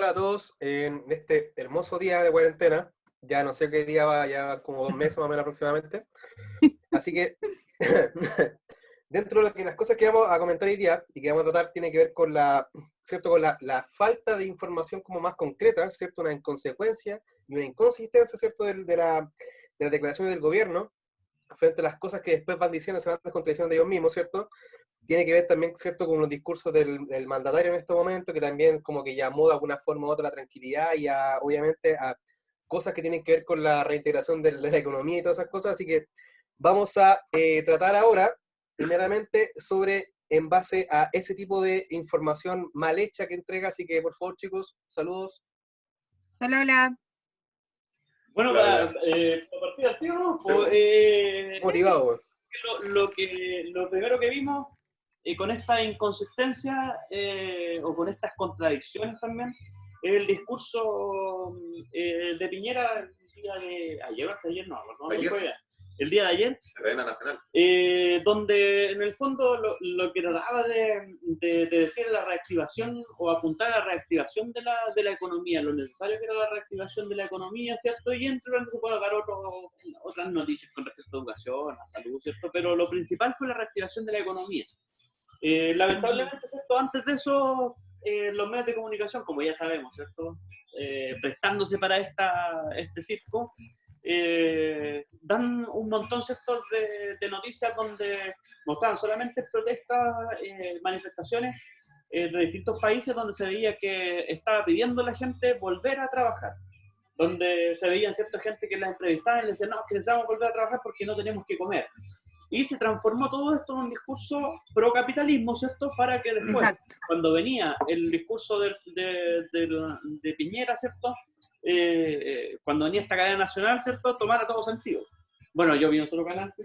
Hola a todos en este hermoso día de cuarentena. Ya no sé qué día va, ya como 2 meses más o menos aproximadamente. Así que dentro de las cosas que vamos a comentar hoy día y que vamos a tratar tiene que ver con ¿cierto? Con la falta de información como más concreta, ¿cierto? Una inconsecuencia y una inconsistencia, ¿cierto? De las declaraciones del gobierno frente a las cosas que después van diciendo, se van contradiciendo de ellos mismos, ¿cierto? Tiene que ver también, ¿cierto?, con los discursos del mandatario en este momento, que también como que llamó de alguna forma u otra la tranquilidad y obviamente a cosas que tienen que ver con la reintegración de la economía y todas esas cosas. Así que vamos a tratar ahora inmediatamente en base a ese tipo de información mal hecha que entrega. Así que por favor, chicos, saludos. Hola, hola. Bueno, para partir al tiro, ¿no? Motivado, güey. Lo primero que vimos con esta inconsistencia o con estas contradicciones también es el discurso de Piñera el día de ayer, hasta ayer no, el día de ayer, Cadena Nacional. donde en el fondo lo que trataba de decir la reactivación o apuntar a la reactivación de la economía, lo necesario que era la reactivación de la economía, ¿cierto? Y entre tanto se pueden dar otras noticias con respecto a educación, a salud, ¿cierto? Pero lo principal fue la reactivación de la economía. Lamentablemente, ¿cierto? Antes de eso, los medios de comunicación, como ya sabemos, ¿cierto? Prestándose para este circo, dan un montón, ¿cierto?, de noticias donde mostraban solamente protestas, manifestaciones de distintos países donde se veía que estaba pidiendo a la gente volver a trabajar, donde se veían cierta gente que las entrevistaban y les decían, no, que necesitamos volver a trabajar porque no tenemos que comer. Y se transformó todo esto en un discurso pro-capitalismo, ¿cierto? Para que después, Exacto. cuando venía el discurso de Piñera, ¿cierto? Cuando venía esta cadena nacional, ¿cierto? Tomara todo sentido. Bueno, yo vi un solo canal, ¿sí?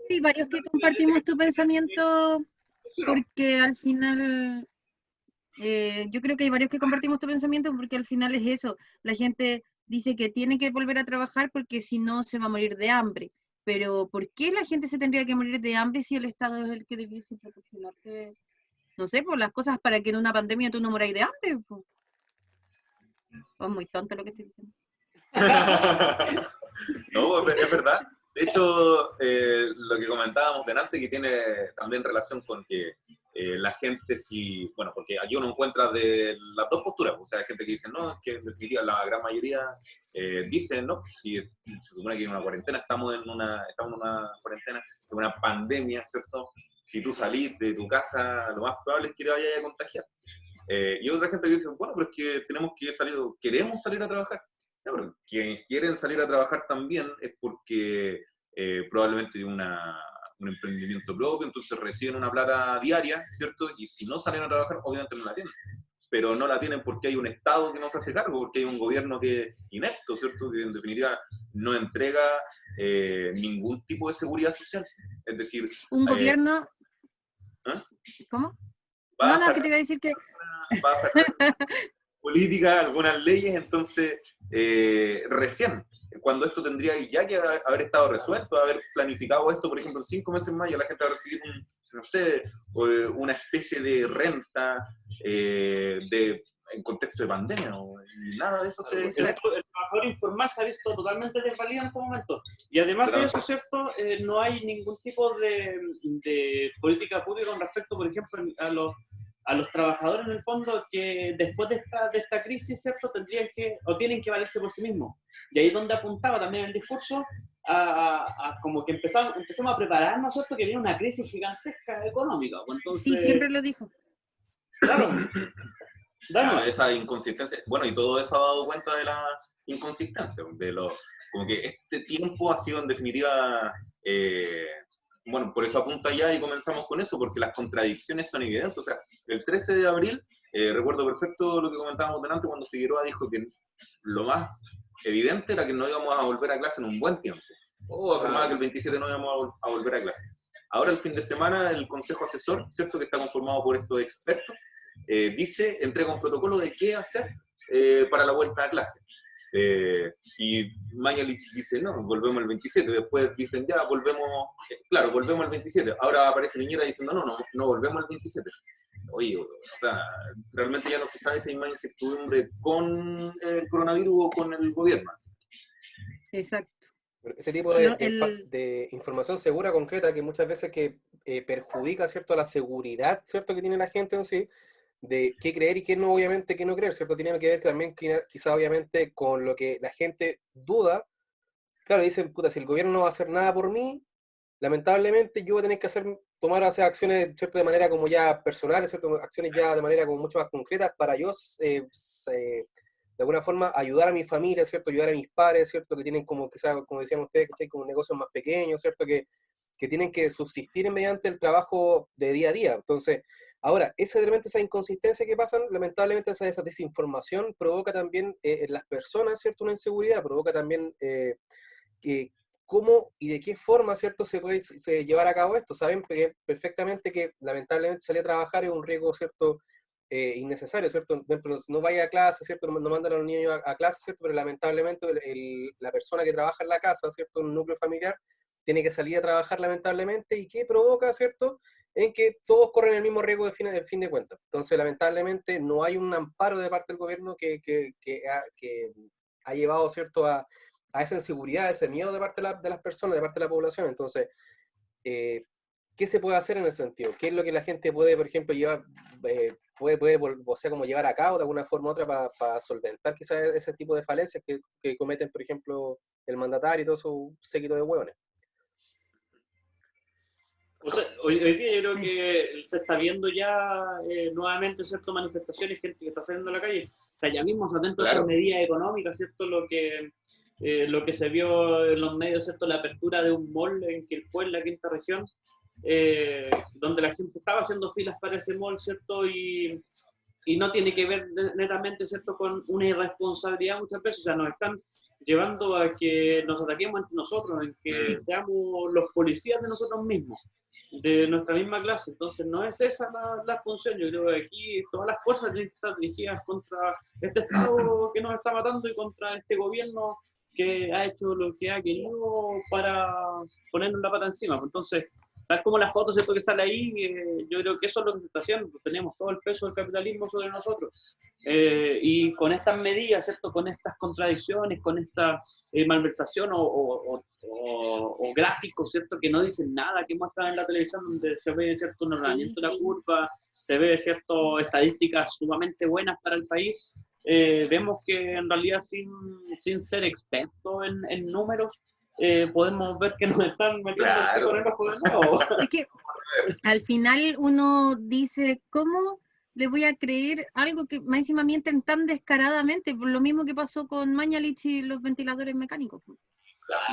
Sí, varios que compartimos tu pensamiento, porque al final, yo creo que hay varios que compartimos tu pensamiento porque al final es eso, la gente dice que tiene que volver a trabajar porque si no se va a morir de hambre, pero ¿por qué la gente se tendría que morir de hambre si el Estado es el que debiese proporcionarte, no sé, pues las cosas para que en una pandemia tú no moráis de hambre? Pues. Es muy tonto lo que estoy diciendo. No, es verdad. De hecho, lo que comentábamos delante, que tiene también relación con que la gente, bueno, porque aquí uno encuentra de las dos posturas, o sea, hay gente que dice, no, es que en definitiva la gran mayoría dice, no, si se supone que en una cuarentena, estamos en una cuarentena, en una pandemia, ¿cierto? Si tú salís de tu casa, lo más probable es que te vayas a contagiar. Y otra gente que dice, bueno, pero es que tenemos que salir, queremos salir a trabajar. No, pero quienes quieren salir a trabajar también es porque probablemente tienen un emprendimiento propio, entonces reciben una plata diaria, ¿cierto? Y si no salen a trabajar, obviamente no la tienen. Pero no la tienen porque hay un Estado que no se hace cargo, porque hay un gobierno que es inepto, ¿cierto? Que en definitiva no entrega ningún tipo de seguridad social. Es decir... Un gobierno... ¿eh? ¿Cómo? No, que te iba a decir que... Va a sacar política, algunas leyes, entonces recién, cuando esto tendría ya que haber estado resuelto, haber planificado esto, por ejemplo, en 5 meses más, ya la gente va a recibir no sé, una especie de renta en contexto de pandemia, y nada de eso el trabajador informal se ha visto totalmente desvalido en estos momentos. Y además de eso, ¿cierto? No hay ningún tipo de política pública con respecto, por ejemplo, a los trabajadores en el fondo que después de esta crisis, ¿cierto? Tienen que valerse por sí mismos. Y ahí es donde apuntaba también el discurso a como que empezamos a prepararnos, ¿cierto? Que viene una crisis gigantesca económica. Entonces, sí, siempre lo dijo. Claro, esa inconsistencia, bueno, y todo eso ha dado cuenta de la inconsistencia, como que este tiempo ha sido en definitiva, bueno, por eso apunta ya y comenzamos con eso, porque las contradicciones son evidentes. O sea, el 13 de abril, recuerdo perfecto lo que comentábamos delante cuando Figueroa dijo que lo más evidente era que no íbamos a volver a clase en un buen tiempo, o afirmaba que el 27 no íbamos a volver a clase. Ahora el fin de semana el Consejo Asesor, ¿cierto?, que está conformado por estos expertos, entrega un protocolo de qué hacer para la vuelta a clase. Y Mañalich dice, no, volvemos el 27. Después dicen, ya, volvemos el 27. Ahora aparece Piñera diciendo, no volvemos el 27. oye, o sea, realmente ya no se sabe si hay más incertidumbre con el coronavirus o con el gobierno. Exacto. Ese tipo El, de información segura, concreta, que muchas veces que perjudica, ¿cierto?, la seguridad, ¿cierto?, que tiene la gente en sí, de qué creer y qué no, obviamente, qué no creer, ¿cierto? Tiene que ver también, quizá, obviamente, con lo que la gente duda. Claro, dicen, puta, si el gobierno no va a hacer nada por mí, lamentablemente yo voy a tener que tomar, o sea, acciones, ¿cierto?, de manera como ya personales, ¿cierto?, acciones ya de manera como mucho más concretas para yo, de alguna forma, ayudar a mi familia, ¿cierto?, ayudar a mis padres, ¿cierto?, que tienen como, quizá, como decían ustedes, ¿cachai?, como negocios más pequeños, ¿cierto?, que tienen que subsistir mediante el trabajo de día a día. Entonces, ahora, de repente esa inconsistencia que pasan, lamentablemente esa desinformación provoca también en las personas, ¿cierto?, una inseguridad, provoca también que cómo y de qué forma, ¿cierto?, se puede llevar a cabo esto. Saben perfectamente que lamentablemente salir a trabajar es un riesgo, ¿cierto?, innecesario, ¿cierto? Por ejemplo, no vaya a clase, ¿cierto?, no mandan a los niños a clase, ¿cierto?, pero lamentablemente la persona que trabaja en la casa, ¿cierto?, en un núcleo familiar, tiene que salir a trabajar lamentablemente, y qué provoca, ¿cierto?, en que todos corren el mismo riesgo de fin de cuentas. Entonces, lamentablemente, no hay un amparo de parte del gobierno que ha llevado, ¿cierto?, a esa inseguridad, a ese miedo de parte de las personas, de parte de la población. Entonces, ¿qué se puede hacer en ese sentido? ¿Qué es lo que la gente puede, por ejemplo, llevar, o sea, como llevar a cabo de alguna forma u otra para solventar quizás ese tipo de falencias que cometen, por ejemplo, el mandatario y todo su séquito de hueones? O sea, hoy día yo creo que se está viendo ya nuevamente, ¿cierto?, manifestaciones, gente que está saliendo a la calle. O sea, ya mismo se atento a estas Claro. medidas económicas, ¿cierto?, lo que se vio en los medios, ¿cierto?, la apertura de un mall en Quilpué, en la quinta región, donde la gente estaba haciendo filas para ese mall, ¿cierto?, y no tiene que ver netamente, ¿cierto?, con una irresponsabilidad muchas veces. O sea, nos están llevando a que nos ataquemos entre nosotros, en que seamos los policías de nosotros mismos, de nuestra misma clase. Entonces no es esa la función. Yo creo que aquí todas las fuerzas tienen que estar dirigidas contra este Estado que nos está matando y contra este gobierno que ha hecho lo que ha querido para ponernos la pata encima. Entonces, tal como la foto, ¿cierto?, que sale ahí, yo creo que eso es lo que se está haciendo. Pues tenemos todo el peso del capitalismo sobre nosotros. Y con estas medidas, ¿cierto?, con estas contradicciones, con esta malversación o gráficos, ¿cierto?, que no dicen nada, que muestran en la televisión, donde se ve, ¿cierto?, un ordenamiento de la curva, se ve, ¿cierto?, estadísticas sumamente buenas para el país. Vemos que en realidad sin ser expertos en números, podemos ver que nos están metiendo el pico en el ojo de nuevo. Es que al final uno dice, ¿cómo le voy a creer algo que más encima mienten tan descaradamente? Por lo mismo que pasó con Mañalich y los ventiladores mecánicos.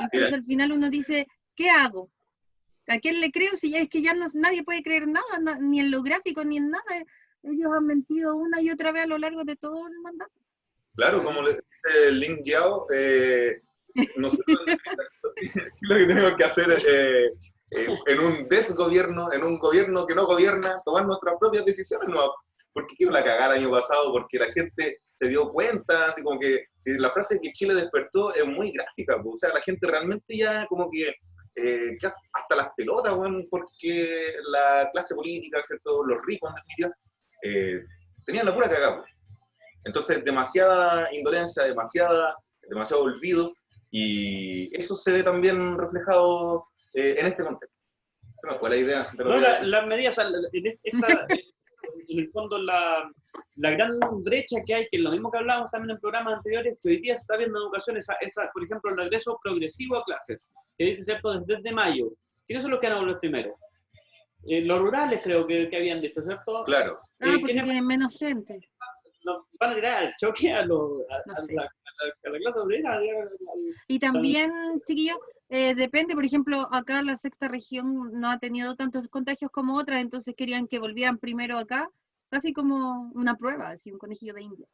Entonces al final uno dice, ¿qué hago? ¿A quién le creo si ya es que ya nadie puede creer nada, ni en lo gráfico, ni en nada? Ellos han mentido una y otra vez a lo largo de todo el mandato. Claro, como le dice Lin Yao, nosotros lo que tenemos que hacer en un desgobierno, en un gobierno que no gobierna, tomar nuestras propias decisiones, ¿no? Porque quedó la cagada el año pasado, porque la gente se dio cuenta, así como que si la frase que Chile despertó es muy gráfica, pues, o sea, la gente realmente ya como que hasta las pelotas, bueno, porque la clase política, ¿cierto?, los ricos en definitiva, tenían la pura cagada, pues. Entonces, demasiada indolencia, demasiado olvido, y eso se ve también reflejado en este contexto. Se me fue la idea. No, las medidas, en el fondo, la gran brecha que hay, que es lo mismo que hablábamos también en programas anteriores, que hoy día se está viendo en educación, por ejemplo, el regreso progresivo a clases, que dice, ¿cierto?, desde mayo. ¿Quiénes son los que van a volver primero? Los rurales, creo que habían dicho, ¿cierto? Claro. Porque tienen menos gente. Van a tirar al choque a la clase obrera. Y también, chiquillos, depende, por ejemplo, acá la sexta región no ha tenido tantos contagios como otras, entonces querían que volvieran primero acá, casi como una prueba, así un conejillo de India.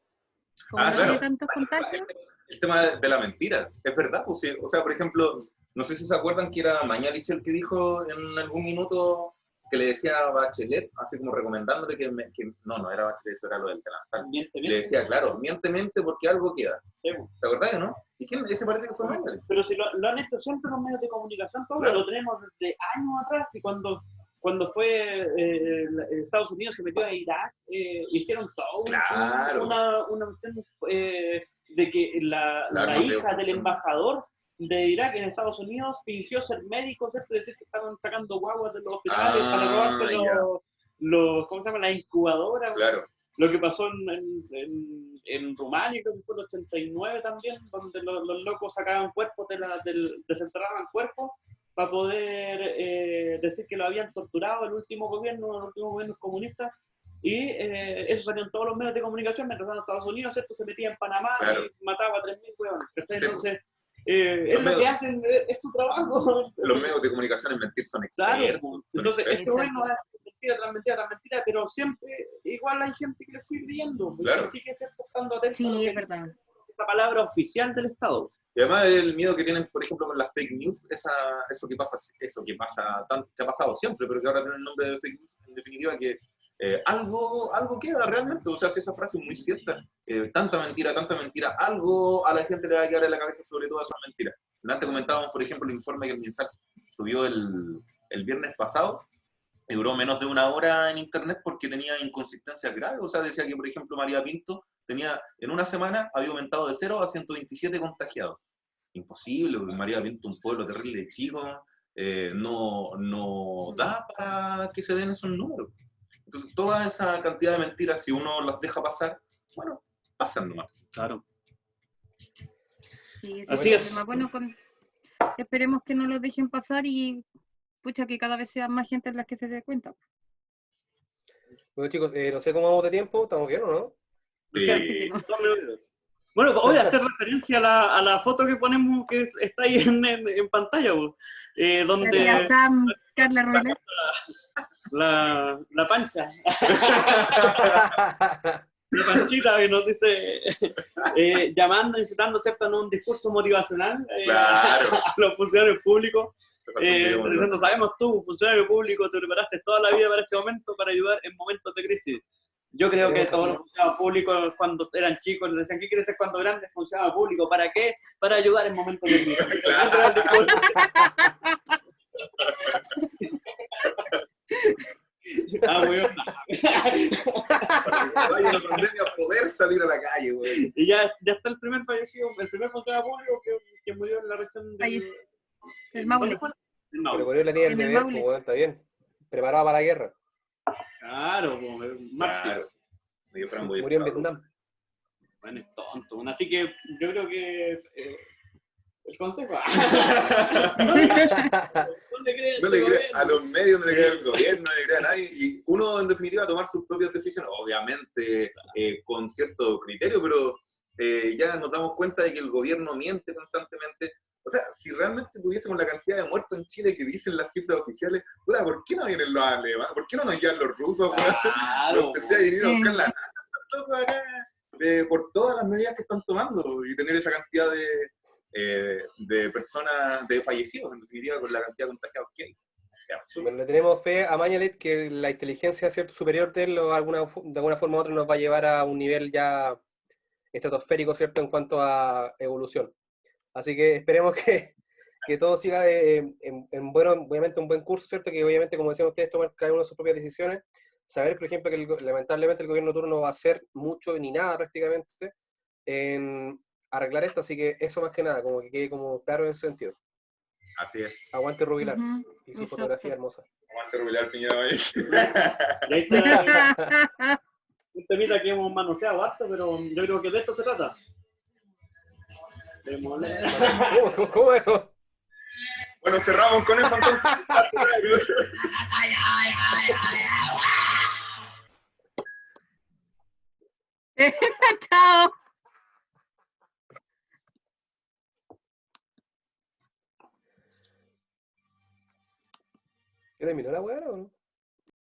Como no tiene tantos contagios. El tema de la mentira, es verdad, pues, sí. O sea, por ejemplo, no sé si se acuerdan que era Mañalich el que dijo en algún minuto que le decía a Bachelet, así como recomendándole que no era Bachelet, eso era lo del delantal. Le decía, claro, miente porque algo queda. Sí. ¿Te acordás, no? ¿Y quién? Ese parece que fue Mañalich. Pero si lo han hecho siempre los medios de comunicación, todo claro. Lo tenemos desde años atrás, y cuando cuando fue Estados Unidos se metió a Irak, hicieron todo Claro. una cuestión de que la armas de hija del destrucción. embajador de Irak en Estados Unidos fingió ser médico, ¿cierto? Decir que estaban sacando guaguas de los hospitales para robarse ¿cómo se llama? La incubadora. Claro. Lo que pasó en Rumania, creo que fue el 89 también, donde los locos sacaban cuerpos, desenterraban cuerpos para poder decir que lo habían torturado el último gobierno, los últimos gobiernos comunistas, y eso salió en todos los medios de comunicación, mientras en Estados Unidos, ¿cierto? Se metía en Panamá Claro. y mataba a 3.000 huevones. Sí. Entonces, es lo que hacen, es su trabajo. Los medios de comunicación en mentir son Claro, expertos. pues. son Entonces, expertos. este gobierno es mentira tras mentira tras mentira, pero siempre igual hay gente que le sigue creyendo, Claro. que sigue estando atento a Sí, lo que es verdad. esta palabra oficial del Estado. Y además el miedo que tienen, por ejemplo, con las fake news, eso que pasa, que ha pasado siempre, pero que ahora tiene el nombre de fake news, en definitiva, que algo queda realmente. O sea, si esa frase es muy cierta, tanta mentira, algo a la gente le va a quedar en la cabeza sobre todas esas mentiras. Antes comentábamos, por ejemplo, el informe que el MinSal subió el viernes pasado, y duró menos de 1 hora en internet porque tenía inconsistencias graves. O sea, decía que, por ejemplo, María Pinto en una semana había aumentado de 0 a 127 contagiados. Imposible, porque María Pinto, un pueblo terrible chico, no da para que se den esos números. Entonces, toda esa cantidad de mentiras, si uno las deja pasar, bueno, pasan nomás. Claro. Sí, Así es. es. Bueno, esperemos que no lo dejen pasar y pucha que cada vez sea más gente en las que se dé cuenta. Bueno, chicos, no sé cómo vamos de tiempo, ¿estamos bien o no? Parece que no. 2 minutos. Bueno, voy a hacer referencia a la foto que ponemos, que está ahí en pantalla, vos, La donde tía Sam, Carla Ruelas. la Pancha, la Panchita, que nos dice, llamando, incitando, ¿cierto?, en un discurso motivacional Claro. a los funcionarios públicos, diciendo, sabemos tú, funcionario público, te preparaste toda la vida para este momento, para ayudar en momentos de crisis. Yo creo que todos los funcionarios públicos, cuando eran chicos, les decían, ¿qué quieres ser cuando grande? Funcionario público. ¿Para qué? Para ayudar en momentos de crisis. Claro. Ese era el discurso. Muy bien. Vaya la pandemia a poder salir a la calle, güey. Y ya está el primer fallecido, el primer funcionario público que murió en la región El Maule. ¿Dónde fue? El Pero Maule. por ahí la niña del En el deber, Maule. pues, bueno, está bien. Preparada para la guerra. Claro, Mártir. Claro. Medio Fran Murió en Boyestado. Vietnam. Bueno, es tonto. Bueno, así que yo creo que el consejo. ¿Dónde crees? No le crea a los medios, no le crea al gobierno, no le crea a nadie. Y uno, en definitiva, tomar sus propias decisiones, obviamente con cierto criterio, pero ya nos damos cuenta de que el gobierno miente constantemente. O sea, si realmente tuviésemos la cantidad de muertos en Chile que dicen las cifras oficiales, puta, ¿por qué no vienen los alemanes? ¿Por qué no nos llevan los rusos? Claro. Los tendría que venir a buscar la NASA, estos locos acá, por todas las medidas que están tomando y tener esa cantidad de personas, de fallecidos, en definitiva, con la cantidad de contagiados que hay. Es absurdo. Bueno, le tenemos fe a Mañalet que la inteligencia, ¿cierto?, superior de él, de alguna forma u otra, nos va a llevar a un nivel ya estratosférico, ¿cierto?, en cuanto a evolución. Así que esperemos que todo siga bueno, obviamente un buen curso, ¿cierto? Que obviamente, como decían ustedes, tomar cada uno sus propias decisiones. Saber, por ejemplo, que lamentablemente el gobierno turno no va a hacer mucho ni nada prácticamente en arreglar esto, así que eso más que nada, como que quede como claro en ese sentido. Así es. Aguante Rubilar y su Exacto. fotografía hermosa. Aguante Rubilar Piñera ahí. Y ahí está un temita que hemos manoseado harto, pero yo creo que de esto se trata. ¿Cómo eso? Bueno, cerramos con eso entonces. Chao. ¿Ya terminó la weá o no?